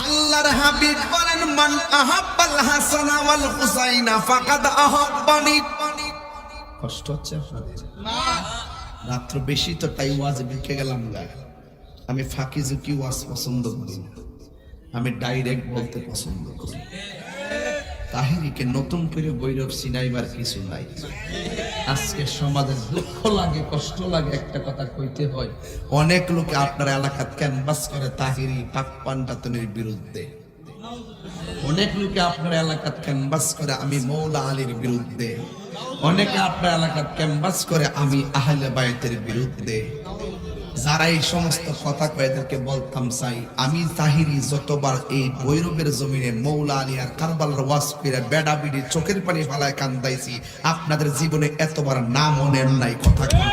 আল্লাহর হাবিব বলেন, মান আহাব্বাল হাসান ওয়াল হুসাইনা ফাকাদ আহাব্বানি। কষ্ট হচ্ছে আপনাদের? রাত্র বেশি তো তাই ওয়াজ বিকে গেলাম না। আমি ফাঁকি ঝুঁকি ওয়াজ পছন্দ করি না, আমি ডাইরেক্ট বলতে পছন্দ করি। তাহিরিকে নতুন করে বৈরব সিনাইবার কিছু নাই। আজকে সমাজের দুঃখ লাগে, কষ্ট লাগে, একটা কথা কইতে হয়। অনেক লোকে আপনার এলাকাত ক্যানভাস করে তাহিরি পাক পান্ডাতনের বিরুদ্ধে। অনেক লোকে আপনার এলাকাত ক্যানভাস করে আমি মৌলা আলীর বিরুদ্ধে। অনেকে আপনার এলাকাত ক্যানভাস করে আমি আহলে বায়তের বিরুদ্ধে। যারা এই সমস্ত কথা কয় এদেরকে বলতাম চাই, আমি তাহিরি যতবার এই ভৈরবের জমিনে মৌলা আলী আর কারবালার ওয়াজ করে বেড়া বিড়ি চোখের পানি ফালায় কান্দাইছি, আপনাদের জীবনে এতবার নাম মনে নাই। কথা ঠিক